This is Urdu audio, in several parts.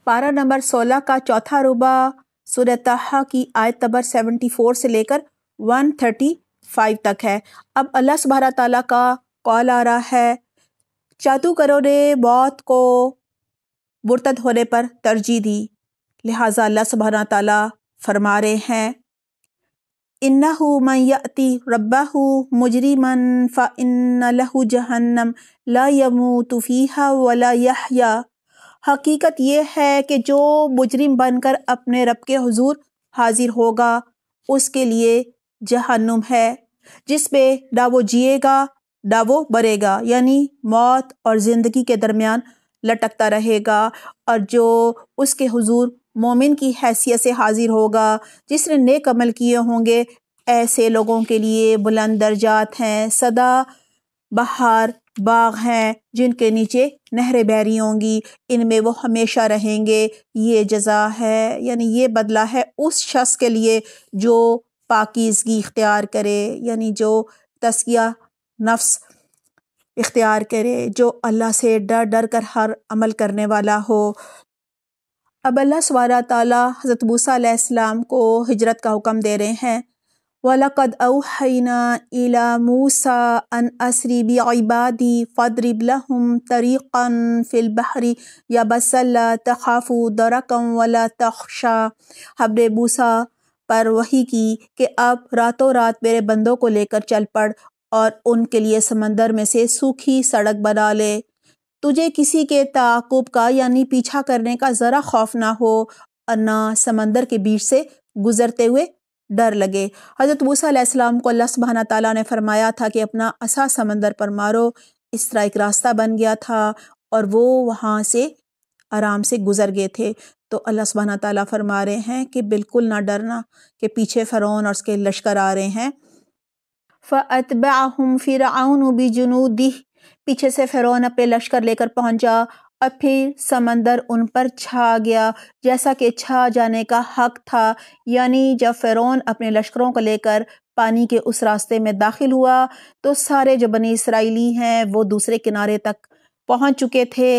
پارہ نمبر 16 کا چوتھا ربع سورہ طٰہٰ کی آیت نمبر 74 سے لے کر 135 تک ہے۔ اب اللہ سبحانہ تعالیٰ کا قول آ رہا ہے، جادوگروں نے موت کو مرتد ہونے پر ترجیح دی، لہٰذا اللہ سبحانہ تعالیٰ فرما رہے ہیں اِنَّهُ مَن يَأْتِ رَبَّهُ مُجْرِمًا فَإِنَّ لَهُ جَهَنَّمَ لَا يَمُوتُ فِيهَا وَلَا يَحْيَا۔ حقیقت یہ ہے کہ جو مجرم بن کر اپنے رب کے حضور حاضر ہوگا اس کے لیے جہنم ہے جس میں نہ وہ جیے گا نہ وہ مرے گا، یعنی موت اور زندگی کے درمیان لٹکتا رہے گا۔ اور جو اس کے حضور مومن کی حیثیت سے حاضر ہوگا، جس نے نیک عمل کیے ہوں گے، ایسے لوگوں کے لیے بلند درجات ہیں، سدا بہار باغ ہیں جن کے نیچے نہریں بہہ رہی ہوں گی، ان میں وہ ہمیشہ رہیں گے۔ یہ جزا ہے، یعنی یہ بدلہ ہے اس شخص کے لیے جو پاکیزگی اختیار کرے، یعنی جو تزکیہ نفس اختیار کرے، جو اللہ سے ڈر ڈر کر ہر عمل کرنے والا ہو۔ اب اللہ سبحانہ تعالیٰ حضرت موسیٰ علیہ السلام کو ہجرت کا حکم دے رہے ہیں۔ وَلَقَدْ أَوْحَيْنَا إِلَى مُوسَىٰ أَنْ أَسْرِ بِعِبَادِي فَاضْرِبْ لَهُمْ طَرِيقًا فِي الْبَحْرِ يَبَسًّا لَا تَخَافُ دَرَكًا وَلَا تَخْشَىٰ۔ ہم نے موسیٰ پر وحی کی کہ اب راتوں رات میرے بندوں کو لے کر چل پڑ اور ان کے لیے سمندر میں سے سوکھی سڑک بنا لے، تجھے کسی کے تعاقب کا یعنی پیچھا کرنے کا ذرا خوف نہ ہو اور نہ سمندر کے بیچ سے گزرتے ہوئے ڈر لگے۔ حضرت موسیٰ علیہ السلام کو اللہ سبحانہ تعالیٰ نے فرمایا تھا کہ اپنا عصا سمندر پر مارو، اس طرح ایک راستہ بن گیا تھا اور وہ وہاں سے آرام سے گزر گئے تھے۔ تو اللہ سبحانہ تعالیٰ فرما رہے ہیں کہ بالکل نہ ڈرنا کہ پیچھے فرعون اور اس کے لشکر آ رہے ہیں۔ فَأَتْبَعَهُمْ فِرْعَوْنُ بِجُنُودِهِ، پیچھے سے فرعون اپنے لشکر لے کر پہنچا اور پھر سمندر ان پر چھا گیا جیسا کہ چھا جانے کا حق تھا، یعنی جب فرعون اپنے لشکروں کو لے کر پانی کے اس راستے میں داخل ہوا تو سارے جو بنی اسرائیلی ہیں وہ دوسرے کنارے تک پہنچ چکے تھے،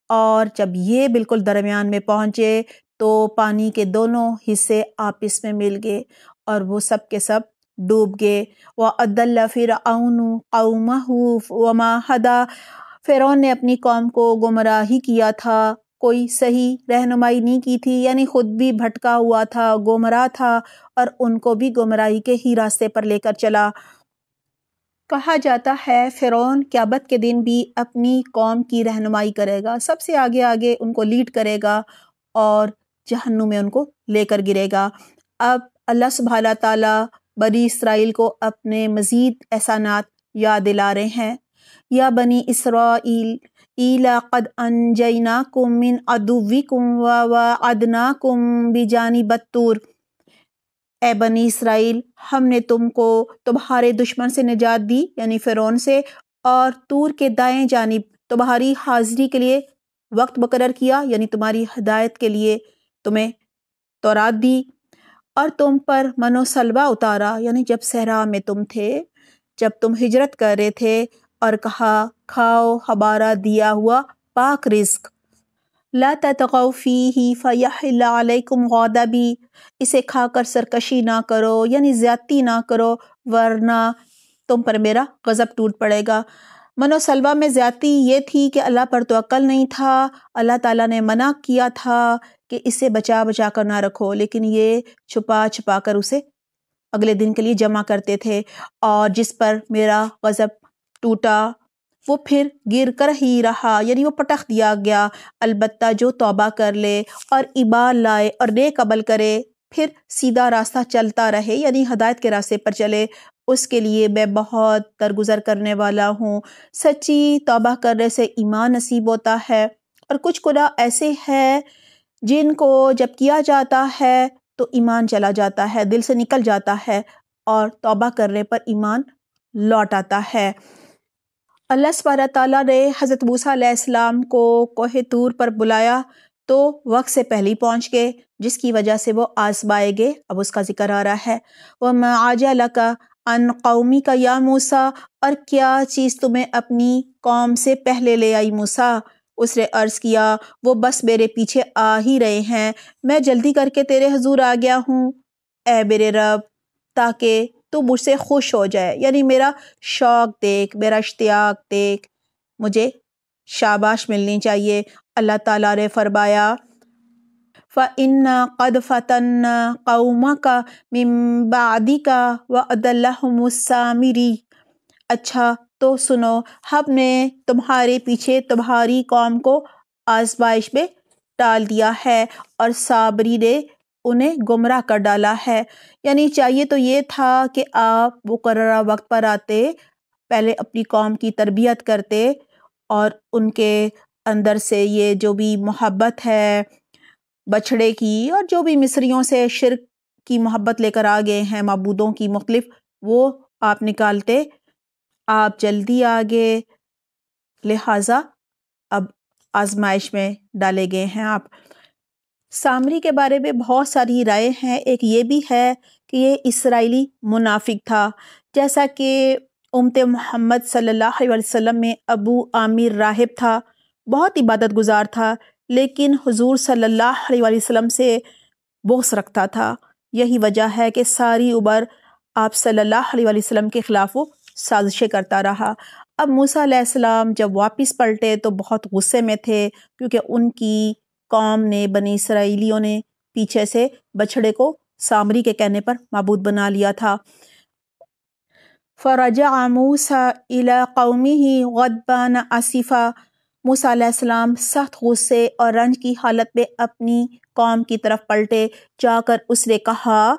اور جب یہ بالکل درمیان میں پہنچے تو پانی کے دونوں حصے آپس میں مل گئے اور وہ سب کے سب ڈوب گئے۔ وَأَضَلَّ فِرْعَوْنُ قَوْمَهُ وَمَا هَدَىٰ، فرعون نے اپنی قوم کو گمراہی کیا تھا، کوئی صحیح رہنمائی نہیں کی تھی، یعنی خود بھی بھٹکا ہوا تھا، گمراہ تھا اور ان کو بھی گمراہی کے ہی راستے پر لے کر چلا۔ کہا جاتا ہے فرعون قیامت کے دن بھی اپنی قوم کی رہنمائی کرے گا، سب سے آگے آگے ان کو لیڈ کرے گا اور جہنم میں ان کو لے کر گرے گا۔ اب اللہ سبحانہ تعالیٰ بنی اسرائیل کو اپنے مزید احسانات یاد دلا رہے ہیں۔ یا بنی اسرائیل قد انجیناکم من عدوکم وواعدناکم بجانب الطور، اے بنی اسرائیل ہم نے تم کو تمہارے دشمن سے نجات دی یعنی فرعون سے، اور طور کے دائیں جانب تمہاری حاضری کے لیے وقت مقرر کیا یعنی تمہاری ہدایت کے لیے تمہیں تورات دی، اور تم پر من و سلوہ اتارا یعنی جب صحرا میں تم تھے، جب تم ہجرت کر رہے تھے، اور کہا کھاؤ ہمارا دیا ہوا پاک رزق، لا تطغوا فیہ فیحل علیکم غضبی، اسے کھا کر سرکشی نہ کرو یعنی زیادتی نہ کرو ورنہ تم پر میرا غضب ٹوٹ پڑے گا۔ من و سلوہ میں زیادتی یہ تھی کہ اللہ پر توکل نہیں تھا، اللہ تعالیٰ نے منع کیا تھا کہ اسے بچا بچا کر نہ رکھو، لیکن یہ چھپا چھپا کر اسے اگلے دن کے لیے جمع کرتے تھے، اور جس پر میرا غضب ٹوٹا وہ پھر گر کر ہی رہا یعنی وہ پٹخ دیا گیا، البتہ جو توبہ کر لے اور ایمان لائے اور نیک عمل کرے پھر سیدھا راستہ چلتا رہے یعنی ہدایت کے راستے پر چلے، اس کے لیے میں بہت درگزر کرنے والا ہوں۔ سچی توبہ کرنے سے ایمان نصیب ہوتا ہے، اور کچھ گناہ ایسے ہیں جن کو جب کیا جاتا ہے تو ایمان چلا جاتا ہے، دل سے نکل جاتا ہے، اور توبہ کرنے پر ایمان لوٹ آتا ہے۔ اللہ سبحانہ تعالیٰ نے حضرت موسیٰ علیہ السلام کو کوہ طور پر بلایا تو وقت سے پہلے ہی پہنچ گئے، جس کی وجہ سے وہ آزمائے گئے۔ اب اس کا ذکر آ رہا ہے وَمَا عَجَلَكَ عَنْ قَوْمِكَ يَا مُوسَىٰ، اور کیا چیز تمہیں اپنی قوم سے پہلے لے آئی موسیٰ، اس نے عرض کیا وہ بس میرے پیچھے آ ہی رہے ہیں، میں جلدی کر کے تیرے حضور آ گیا ہوں اے میرے رب، تاکہ تو مجھ سے خوش ہو جائے، یعنی میرا شوق دیکھ، میرا اشتیاق دیکھ، مجھے شاباش ملنی چاہیے۔ اللہ تعالیٰ نے فرمایا فَإِنَّا قَدْ فَتَنَّا قَوْمَكَ مِن بَعْدِكَ وَأَضَلَّهُمُ السَّامِرِي، اچھا تو سنو، ہم نے تمہارے پیچھے تمہاری قوم کو آزمائش میں ڈال دیا ہے اور سامری نے انہیں گمراہ کر ڈالا ہے۔ یعنی چاہیے تو یہ تھا کہ آپ مقررہ وقت پر آتے، پہلے اپنی قوم کی تربیت کرتے اور ان کے اندر سے یہ جو بھی محبت ہے بچھڑے کی اور جو بھی مصریوں سے شرک کی محبت لے کر آ گئے ہیں معبودوں کی مختلف، وہ آپ نکالتے۔ آپ جلدی آگے، لہٰذا اب آزمائش میں ڈالے گئے ہیں آپ۔ سامری کے بارے میں بہت ساری رائے ہیں، ایک یہ بھی ہے کہ یہ اسرائیلی منافق تھا، جیسا کہ امت محمد صلی اللہ علیہ وسلم میں ابو عامر راہب تھا، بہت عبادت گزار تھا، لیکن حضور صلی اللہ علیہ وسلم سے بغض رکھتا تھا۔ یہی وجہ ہے کہ ساری عمر آپ صلی اللہ علیہ وسلم کے خلاف وہ سازشیں کرتا رہا۔ اب موسیٰ علیہ السلام جب واپس پلٹے تو بہت غصے میں تھے، کیونکہ ان کی قوم نے، بنی اسرائیلیوں نے پیچھے سے بچھڑے کو سامری کے کہنے پر معبود بنا لیا تھا۔ فَرَجَعَ مُوسَىٰ إِلَىٰ قَوْمِهِ غَضْبَانَ آسِفًا، موسیٰ علیہ السلام سخت غصے اور رنج کی حالت میں اپنی قوم کی طرف پلٹے، جا کر اس نے کہا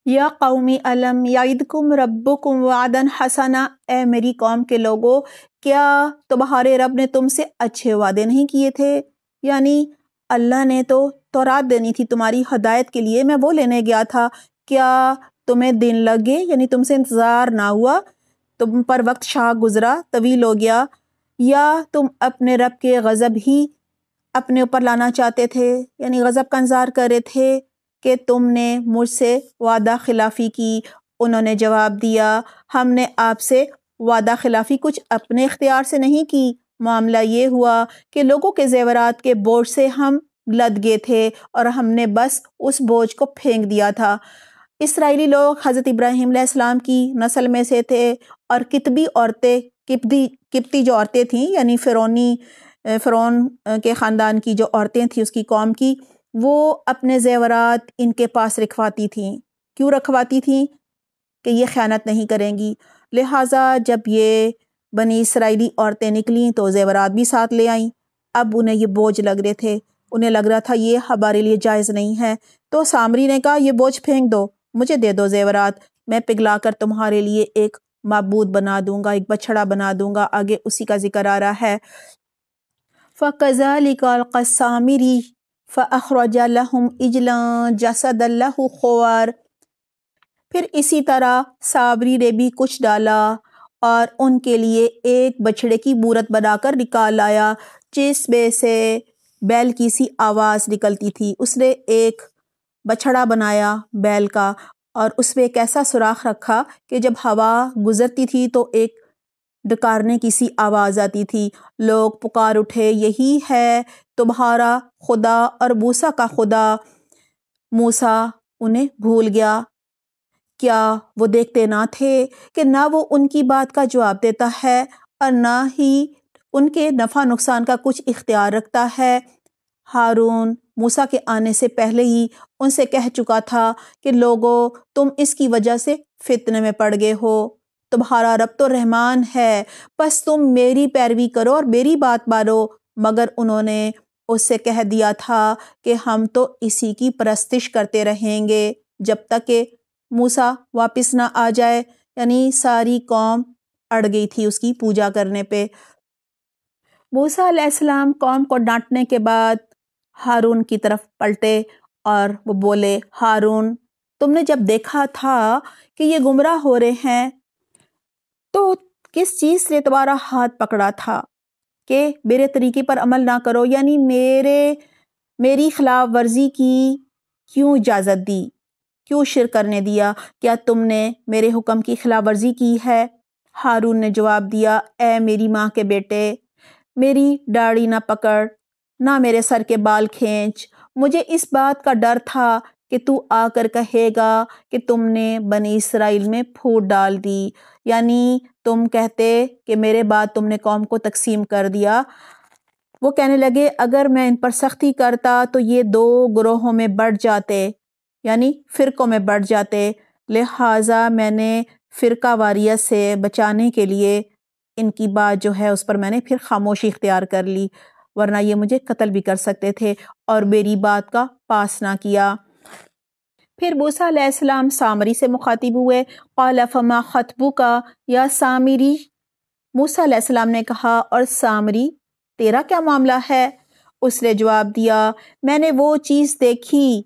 یا قومی الم یعدکم ربکم وعدن حسنا، اے میری قوم کے لوگوں، کیا تمہارے رب نے تم سے اچھے وعدے نہیں کیے تھے؟ یعنی اللہ نے تو تورات دینی تھی تمہاری ہدایت کے لیے، میں وہ لینے گیا تھا، کیا تمہیں دن لگ گئے؟ یعنی تم سے انتظار نہ ہوا، تم پر وقت شاہ گزرا، طویل ہو گیا، یا تم اپنے رب کے غضب ہی اپنے اوپر لانا چاہتے تھے، یعنی غضب کا انتظار کر رہے تھے کہ تم نے مجھ سے وعدہ خلافی کی۔ انہوں نے جواب دیا ہم نے آپ سے وعدہ خلافی کچھ اپنے اختیار سے نہیں کی، معاملہ یہ ہوا کہ لوگوں کے زیورات کے بوجھ سے ہم لد گئے تھے اور ہم نے بس اس بوجھ کو پھینک دیا تھا۔ اسرائیلی لوگ حضرت ابراہیم علیہ السلام کی نسل میں سے تھے، اور کتبی عورتیں، کپتی جو عورتیں تھیں، یعنی فرعون کے خاندان کی جو عورتیں تھیں اس کی قوم کی، وہ اپنے زیورات ان کے پاس رکھواتی تھیں۔ کیوں رکھواتی تھیں؟ کہ یہ خیانت نہیں کریں گی، لہٰذا جب یہ بنی اسرائیلی عورتیں نکلیں تو زیورات بھی ساتھ لے آئیں۔ اب انہیں یہ بوجھ لگ رہے تھے، انہیں لگ رہا تھا یہ ہمارے لیے جائز نہیں ہے، تو سامری نے کہا یہ بوجھ پھینک دو، مجھے دے دو زیورات، میں پگھلا کر تمہارے لیے ایک معبود بنا دوں گا، ایک بچھڑا بنا دوں گا۔ آگے اسی کا ذکر آ رہا ہے فَكَذَلِكَ أَلْقَى السَّامِرِيُّ فَأَخْرَجَ لَهُمْ عِجْلًا جَسَدًا لَهُ خُوَارٌ، پھر اسی طرح سامری نے بھی کچھ ڈالا اور ان کے لیے ایک بچھڑے کی مورت بنا کر نکال لایا جس میں سے بیل کی سی آواز نکلتی تھی۔ اس نے ایک بچھڑا بنایا بیل کا اور اس میں ایک ایسا سوراخ رکھا کہ جب ہوا گزرتی تھی تو ایک ڈکارنے کی سی آواز آتی تھی۔ لوگ پکار اٹھے یہی ہے تمہارا خدا اور موسیٰ کا خدا۔ موسیٰ انہیں بھول گیا، کیا وہ دیکھتے نہ تھے کہ نہ وہ ان کی بات کا جواب دیتا ہے اور نہ ہی ان کے نفع نقصان کا کچھ اختیار رکھتا ہے۔ ہارون موسیٰ کے آنے سے پہلے ہی ان سے کہہ چکا تھا کہ لوگو تم اس کی وجہ سے فتنے میں پڑ گئے ہو، تمہارا رب تو رحمان ہے، بس تم میری پیروی کرو اور میری بات مانو۔ مگر انہوں نے اس سے کہہ دیا تھا کہ ہم تو اسی کی پرستش کرتے رہیں گے جب تک کہ موسیٰ واپس نہ آ جائے، یعنی ساری قوم اڑ گئی تھی اس کی پوجا کرنے پہ۔ موسیٰ علیہ السلام قوم کو ڈانٹنے کے بعد ہارون کی طرف پلٹے اور وہ بولے ہارون، تم نے جب دیکھا تھا کہ یہ گمراہ ہو رہے ہیں تو کس چیز سے تمہارا ہاتھ پکڑا تھا کہ میرے طریقے پر عمل نہ کرو، یعنی میری خلاف ورزی کی کیوں اجازت دی، کیوں شرک کرنے دیا؟ کیا تم نے میرے حکم کی خلاف ورزی کی ہے؟ ہارون نے جواب دیا اے میری ماں کے بیٹے، میری داڑھی نہ پکڑ، نہ میرے سر کے بال کھینچ، مجھے اس بات کا ڈر تھا کہ تو آ کر کہے گا کہ تم نے بنی اسرائیل میں پھوٹ ڈال دی، یعنی تم کہتے کہ میرے بعد تم نے قوم کو تقسیم کر دیا۔ وہ کہنے لگے اگر میں ان پر سختی کرتا تو یہ 2 گروہوں میں بٹ جاتے، یعنی فرقوں میں بٹ جاتے، لہٰذا میں نے فرقہ واریت سے بچانے کے لیے ان کی بات جو ہے اس پر میں نے پھر خاموشی اختیار کر لی، ورنہ یہ مجھے قتل بھی کر سکتے تھے، اور میری بات کا پاس نہ کیا۔ پھر موسیٰ علیہ السلام سامری سے مخاطب ہوئے، قال فما خطبک یا سامری، موسیٰ علیہ السلام نے کہا اور سامری تیرا کیا معاملہ ہے؟ اس نے جواب دیا میں نے وہ چیز دیکھی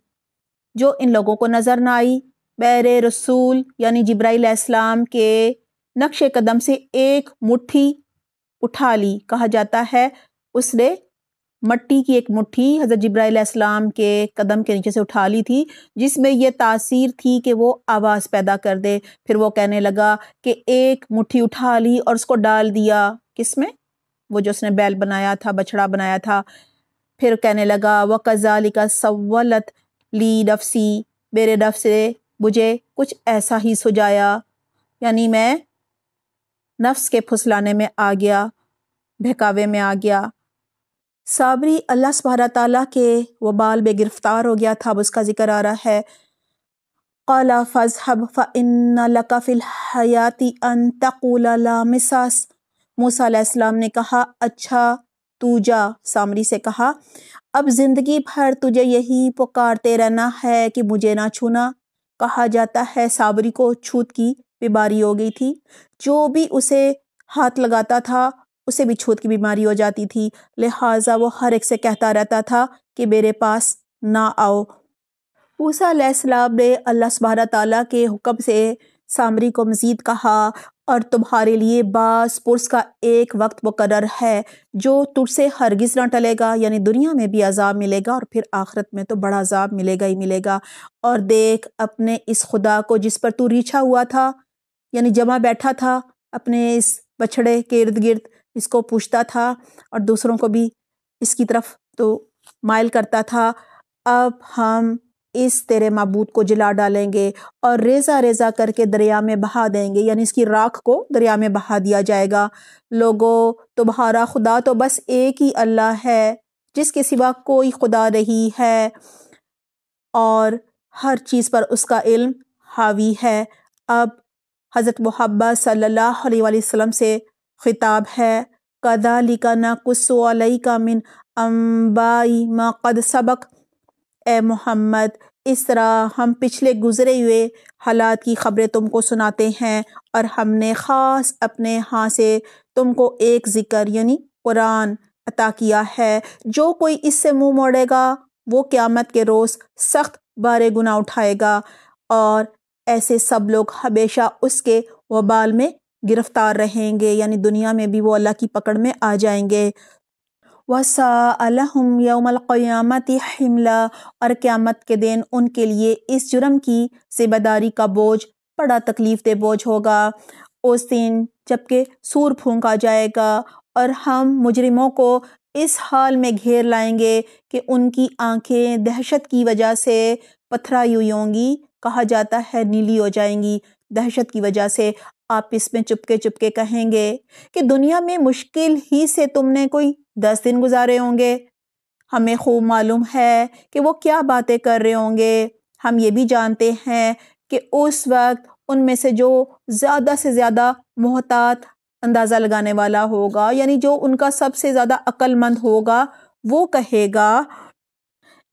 جو ان لوگوں کو نظر نہ آئی، بیر رسول یعنی جبرائیل علیہ السلام کے نقش قدم سے ایک مٹھی اٹھا لی، کہا جاتا ہے اس نے مٹی کی ایک مٹھی حضرت جبرائیل علیہ السلام کے قدم کے نیچے سے اٹھا لی تھی، جس میں یہ تاثیر تھی کہ وہ آواز پیدا کر دے۔ پھر وہ کہنے لگا کہ ایک مٹھی اٹھا لی اور اس کو ڈال دیا، کس میں؟ وہ جو اس نے بیل بنایا تھا، بچڑا بنایا تھا۔ پھر کہنے لگا وَكَذَلِكَ سَوَّلَتْ لِي نَفْسِي، میرے نفس سے مجھے کچھ ایسا ہی سجایا، یعنی میں نفس کے پھسلانے میں آ گیا، بہکاوے میں آ گیا۔ صابری اللہ سبحانہ تعالیٰ کے وبال میں گرفتار ہو گیا تھا، اب اس کا ذکر آ رہا ہے۔ قال فاذهب فإن لك في الحياة أن تقول لا مساس، موسیٰ علیہ السلام نے کہا اچھا تو جا، سامری سے کہا اب زندگی بھر تجھے یہی پکارتے رہنا ہے کہ مجھے نہ چھونا۔ کہا جاتا ہے صابری کو چھوت کی بیماری ہو گئی تھی، جو بھی اسے ہاتھ لگاتا تھا اسے بھی چھوت کی بیماری ہو جاتی تھی، لہٰذا وہ ہر ایک سے کہتا رہتا تھا کہ میرے پاس نہ آؤ۔ موسیٰ علیہ السلام نے اللہ سبحانہ تعالیٰ کے حکم سے سامری کو مزید کہا اور تمہارے لیے باس پرس کا ایک وقت مقرر ہے جو تجھ سے ہرگز نہ ٹلے گا، یعنی دنیا میں بھی عذاب ملے گا اور پھر آخرت میں تو بڑا عذاب ملے گا ہی ملے گا۔ اور دیکھ اپنے اس خدا کو جس پر تو ریچھا ہوا تھا، یعنی جمع بیٹھا تھا اپنے اس بچھڑے کے ارد گرد، اس کو پوچھتا تھا اور دوسروں کو بھی اس کی طرف تو مائل کرتا تھا، اب ہم اس تیرے معبود کو جلا ڈالیں گے اور ریزہ ریزہ کر کے دریا میں بہا دیں گے، یعنی اس کی راکھ کو دریا میں بہا دیا جائے گا۔ لوگو تمہارا خدا تو بس ایک ہی اللہ ہے جس کے سوا کوئی خدا نہیں ہے اور ہر چیز پر اس کا علم حاوی ہے۔ اب حضرت محمد صلی اللہ علیہ وآلہ وسلم سے خطاب ہے، كَذَلِكَ نَقُصُّ عَلَيْكَ مِنْ أَنْبَاءِ مَا قَدْ سَبَقَ، اے محمد اس طرح ہم پچھلے گزرے ہوئے حالات کی خبریں تم کو سناتے ہیں، اور ہم نے خاص اپنے ہاں سے تم کو ایک ذکر یعنی قرآن عطا کیا ہے، جو کوئی اس سے منہ موڑے گا وہ قیامت کے روز سخت بار گناہ اٹھائے گا، اور ایسے سب لوگ ہمیشہ اس کے وبال میں گرفتار رہیں گے، یعنی دنیا میں بھی وہ اللہ کی پکڑ میں آ جائیں گے۔ وَسَاءَ لَهُمْ يَوْمَ الْقِيَامَةِ حِمْلًا، اور قیامت کے دن ان کے لیے اس جرم کی ذمہ داری کا بوجھ بڑا تکلیف دہ بوجھ ہوگا۔ اس دن جبکہ سور پھونکا جائے گا اور ہم مجرموں کو اس حال میں گھیر لائیں گے کہ ان کی آنکھیں دہشت کی وجہ سے پتھرائی ہوئی ہوں گی، کہا جاتا ہے نیلی ہو جائیں گی دہشت کی وجہ سے۔ آپ اس میں چپکے چپکے کہیں گے کہ دنیا میں مشکل ہی سے تم نے کوئی 10 دن گزارے ہوں گے، ہمیں خوب معلوم ہے کہ وہ کیا باتیں کر رہے ہوں گے۔ ہم یہ بھی جانتے ہیں کہ اس وقت ان میں سے جو زیادہ سے زیادہ محتاط اندازہ لگانے والا ہوگا، یعنی جو ان کا سب سے زیادہ عقل مند ہوگا، وہ کہے گا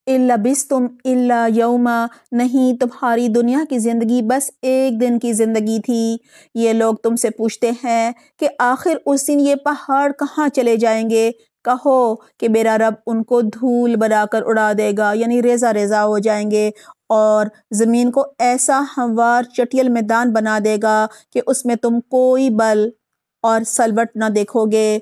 إِن لَبِثْتُمْ إِلَّا يَوْمًا، نہیں تمہاری دنیا کی زندگی بس ایک دن کی زندگی تھی۔ یہ لوگ تم سے پوچھتے ہیں کہ آخر اس دن یہ پہاڑ کہاں چلے جائیں گے؟ کہو کہ میرا رب ان کو دھول بنا کر اڑا دے گا، یعنی ریزہ ریزہ ہو جائیں گے، اور زمین کو ایسا ہموار چٹیل میدان بنا دے گا کہ اس میں تم کوئی بل اور سلوٹ نہ دیکھو گے۔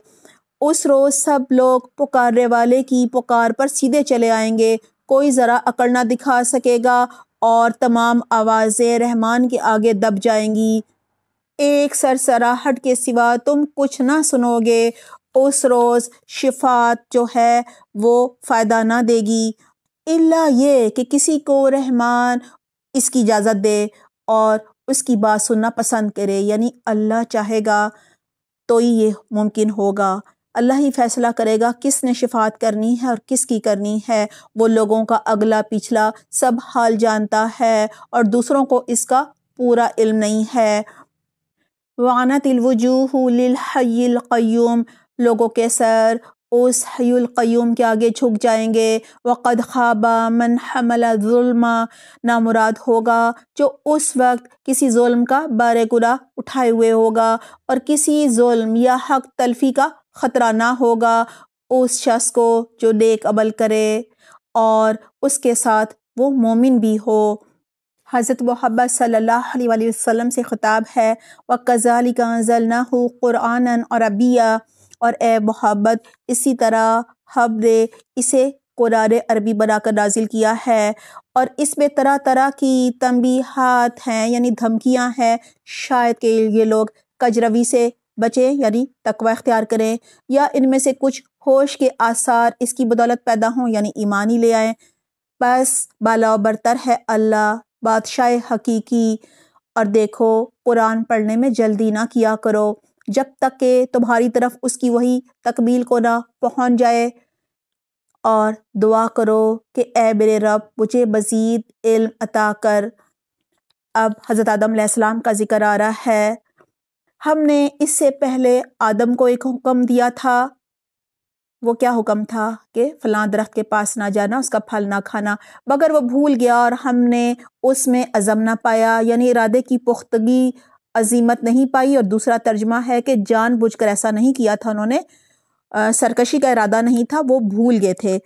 اس روز سب لوگ پکارنے والے کی پکار پر سیدھے چلے آئیں گے، کوئی ذرا اکڑ نہ دکھا سکے گا، اور تمام آوازیں رحمان کے آگے دب جائیں گی۔ ایک سرسراہٹ کے سوا تم کچھ نہ سنو گے، اس روز شفاعت جو ہے وہ فائدہ نہ دے گی، الا یہ کہ کسی کو رحمان اس کی اجازت دے اور اس کی بات سننا پسند کرے، یعنی اللہ چاہے گا تو ہی یہ ممکن ہوگا۔ اللہ ہی فیصلہ کرے گا کس نے شفاعت کرنی ہے اور کس کی کرنی ہے۔ وہ لوگوں کا اگلا پچھلا سب حال جانتا ہے اور دوسروں کو اس کا پورا علم نہیں ہے۔ وَعَنَتِ الْوُجُوهُ لِلْحَيِّ الْقَيُّومِ، لوگوں کے سر اس حی القیوم کے آگے جھک جائیں گے۔ وَقَدْ خَابَ مَنْ حَمَلَ ظُلْمًا، نامراد ہوگا جو اس وقت کسی ظلم کا بار گناہ اٹھائے ہوئے ہوگا اور کسی ظلم یا حق تلفی کا خطرہ نہ ہوگا اس شخص کو جو نیک عمل کرے اور اس کے ساتھ وہ مومن بھی ہو۔ حضرت محمد صلی اللہ علیہ وآلہ وسلم سے خطاب ہے، وَكَذَلِكَ أَنزَلْنَاهُ قُرْآنًا عَرَبِيًّا، اور اے محمد اسی طرح ہم نے اسے قرآن عربی بنا کر نازل کیا ہے، اور اس میں طرح طرح کی تنبیہات ہیں یعنی دھمکیاں ہیں، شاید کہ یہ لوگ کجروی سے بچیں یعنی تقوی اختیار کریں، یا ان میں سے کچھ ہوش کے آثار اس کی بدولت پیدا ہوں یعنی ایمان ہی لے آئیں۔ بس بالا و برتر ہے اللہ بادشاہ حقیقی، اور دیکھو قرآن پڑھنے میں جلدی نہ کیا کرو جب تک کہ تمہاری طرف اس کی وحی تکمیل کو نہ پہنچ جائے، اور دعا کرو کہ اے میرے رب مجھے مزید علم عطا کر۔ اب حضرت آدم علیہ السلام کا ذکر آ رہا ہے۔ ہم نے اس سے پہلے آدم کو ایک حکم دیا تھا، وہ کیا حکم تھا کہ فلاں درخت کے پاس نہ جانا، اس کا پھل نہ کھانا، مگر وہ بھول گیا اور ہم نے اس میں عزم نہ پایا یعنی ارادے کی پختگی عزیمت نہیں پائی، اور دوسرا ترجمہ ہے کہ جان بوجھ کر ایسا نہیں کیا تھا، انہوں نے سرکشی کا ارادہ نہیں تھا، وہ بھول گئے تھے۔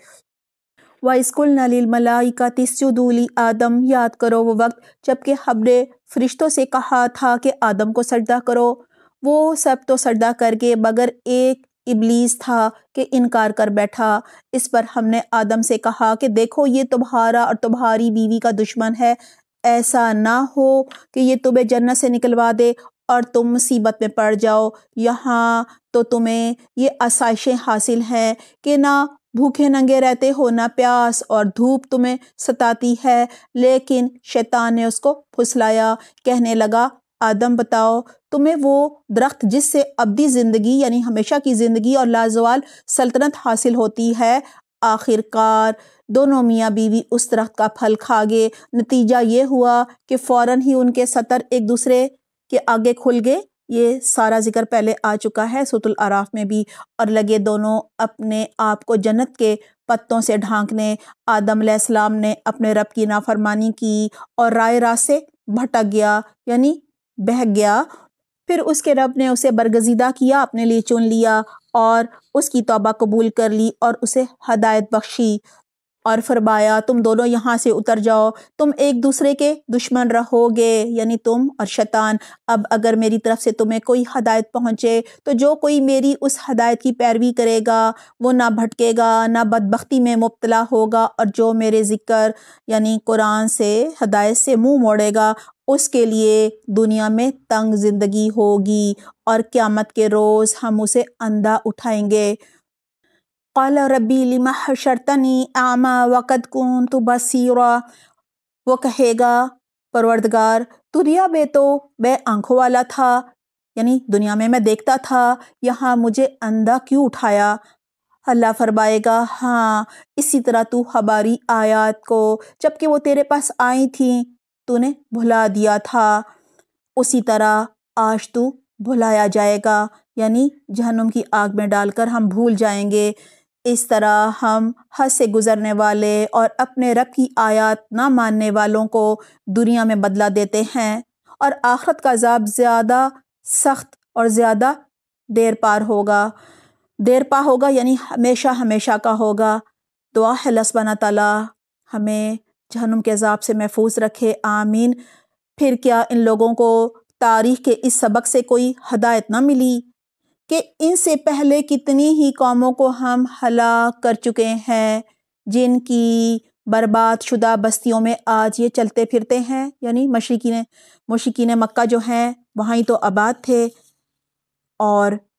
وَإِذْ قُلْنَا لِلْمَلَائِكَةِ اسْجُدُوا لِآدَمَ، یاد کرو وہ وقت جب کہ ہم نے فرشتوں سے کہا تھا کہ آدم کو سجدہ کرو، وہ سب تو سجدہ کر گئے مگر ایک ابلیس تھا کہ انکار کر بیٹھا۔ اس پر ہم نے آدم سے کہا کہ دیکھو یہ تمہارا اور تمہاری بیوی کا دشمن ہے، ایسا نہ ہو کہ یہ تمہیں جنت سے نکلوا دے اور تم مصیبت میں پڑ جاؤ۔ یہاں تو تمہیں یہ آسائشیں حاصل ہیں کہ نہ بھوکے ننگے رہتے ہو، نہ پیاس اور دھوپ تمہیں ستاتی ہے، لیکن شیطان نے اس کو پھسلایا، کہنے لگا آدم بتاؤ تمہیں وہ درخت جس سے ابدی زندگی یعنی ہمیشہ کی زندگی اور لازوال سلطنت حاصل ہوتی ہے، آخر کار دونوں میاں بیوی اس درخت کا پھل کھا گئے، نتیجہ یہ ہوا کہ فوراً ہی ان کے سطر ایک دوسرے کے آگے کھل گئے۔ یہ سارا ذکر پہلے آ چکا ہے سورۃ الاعراف میں بھی، اور لگے دونوں اپنے آپ کو جنت کے پتوں سے ڈھانکنے۔ آدم علیہ السلام نے اپنے رب کی نافرمانی کی اور رائے راست سے بھٹک گیا یعنی بہک گیا، پھر اس کے رب نے اسے برگزیدہ کیا، اپنے لیے چن لیا اور اس کی توبہ قبول کر لی اور اسے ہدایت بخشی، اور فرمایا تم دونوں یہاں سے اتر جاؤ، تم ایک دوسرے کے دشمن رہو گے یعنی تم اور شیطان۔ اب اگر میری طرف سے تمہیں کوئی ہدایت پہنچے تو جو کوئی میری اس ہدایت کی پیروی کرے گا وہ نہ بھٹکے گا نہ بدبختی میں مبتلا ہوگا، اور جو میرے ذکر یعنی قرآن سے ہدایت سے منہ موڑے گا اس کے لیے دنیا میں تنگ زندگی ہوگی اور قیامت کے روز ہم اسے اندھا اٹھائیں گے۔ قال ربی لم حشرتنی اعمی وقد کنت بصیرا، وہ کہے گا پروردگار دنیا میں تو میں آنکھوں والا تھا یعنی دنیا میں دیکھتا تھا، یہاں مجھے اندھا کیوں اٹھایا؟ اللہ فرمائے گا ہاں اسی طرح تو ہماری آیات کو جبکہ وہ تیرے پاس آئی تھیں تو نے بھلا دیا تھا، اسی طرح آج تو بھلایا جائے گا یعنی جہنم کی آگ میں ڈال کر ہم بھول جائیں گے۔ اس طرح ہم حد سے گزرنے والے اور اپنے رب کی آیات نہ ماننے والوں کو دنیا میں بدلہ دیتے ہیں، اور آخرت کا عذاب زیادہ سخت اور زیادہ دیر پا ہوگا یعنی ہمیشہ ہمیشہ کا ہوگا۔ دعا ہے اللہ سبحانہ تعالیٰ ہمیں جہنم کے عذاب سے محفوظ رکھے، آمین۔ پھر کیا ان لوگوں کو تاریخ کے اس سبق سے کوئی ہدایت نہ ملی کہ ان سے پہلے کتنی ہی قوموں کو ہم ہلاک کر چکے ہیں جن کی برباد شدہ بستیوں میں آج یہ چلتے پھرتے ہیں، یعنی مشرکین مکہ جو ہیں وہاں ہی تو آباد تھے، اور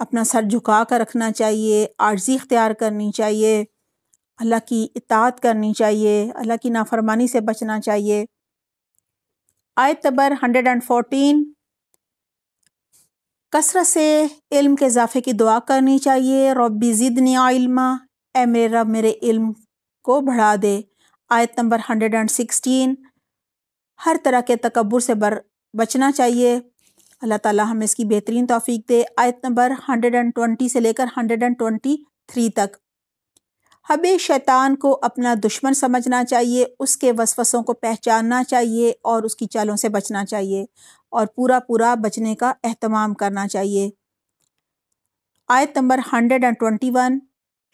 اپنا سر جھکا کر رکھنا چاہیے، عاجزی اختیار کرنی چاہیے، اللہ کی اطاعت کرنی چاہیے، اللہ کی نافرمانی سے بچنا چاہیے۔ آیت نمبر 114، کثرت سے علم کے اضافے کی دعا کرنی چاہیے۔ ربی زدنی علما، اے میرے رب میرے علم کو بڑھا دے۔ آیت نمبر 116، ہر طرح کے تکبر سے بچنا چاہیے، اللہ تعالیٰ ہمیں اس کی بہترین توفیق دے۔ آیت نمبر 120 سے لے کر 123 تک، ہمیں شیطان کو اپنا دشمن سمجھنا چاہیے، اس کے وسوسوں کو پہچاننا چاہیے اور اس کی چالوں سے بچنا چاہیے، اور پورا بچنے کا اہتمام کرنا چاہیے۔ آیت نمبر 121،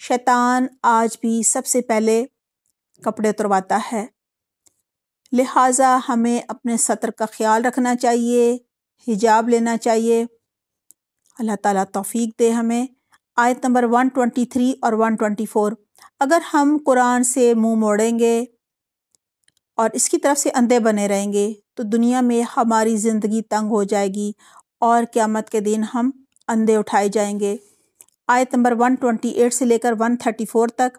شیطان آج بھی سب سے پہلے کپڑے اترواتا ہے، لہٰذا ہمیں اپنے ستر کا خیال رکھنا چاہیے، حجاب لینا چاہیے، اللہ تعالیٰ توفیق دے ہمیں۔ آیت نمبر 123 اور 124، اگر ہم قرآن سے منہ موڑیں گے اور اس کی طرف سے اندھے بنے رہیں گے تو دنیا میں ہماری زندگی تنگ ہو جائے گی اور قیامت کے دن ہم اندھے اٹھائے جائیں گے۔ آیت نمبر 128 سے لے کر 134 تک،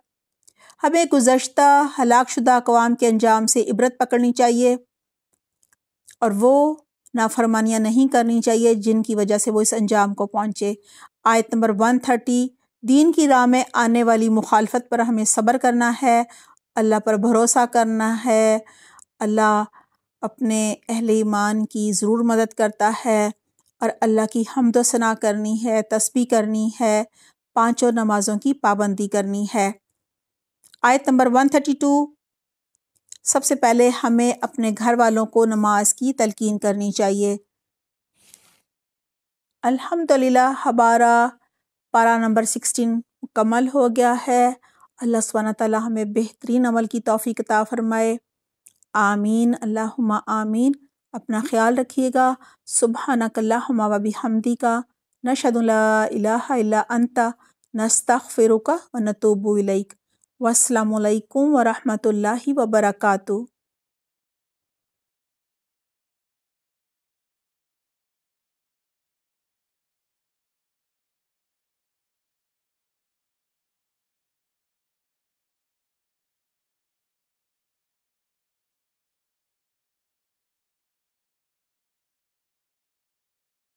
ہمیں گزشتہ ہلاک شدہ اقوام کے انجام سے عبرت پکڑنی چاہیے اور وہ نافرمانیاں نہیں کرنی چاہیے جن کی وجہ سے وہ اس انجام کو پہنچے۔ آیت نمبر 130، دین کی راہ میں آنے والی مخالفت پر ہمیں صبر کرنا ہے، اللہ پر بھروسہ کرنا ہے، اللہ اپنے اہل ایمان کی ضرور مدد کرتا ہے، اور اللہ کی حمد و ثنا کرنی ہے، تسبیح کرنی ہے، 5 نمازوں کی پابندی کرنی ہے۔ آیت نمبر 132، سب سے پہلے ہمیں اپنے گھر والوں کو نماز کی تلقین کرنی چاہیے۔ الحمدللہ ہمارا پارہ نمبر 16 مکمل ہو گیا ہے۔ اللہ سبحانہ تعالیٰ ہمیں بہترین عمل کی توفیق عطا فرمائے، آمین اللہم آمین۔ اپنا خیال رکھیے گا۔ سبحانک اللہم و بحمدک، نشہد ان لا الہ الا انت، نستغفرک و نتوب الیک۔ والسلام علیکم ورحمۃ اللہ وبرکاتہ۔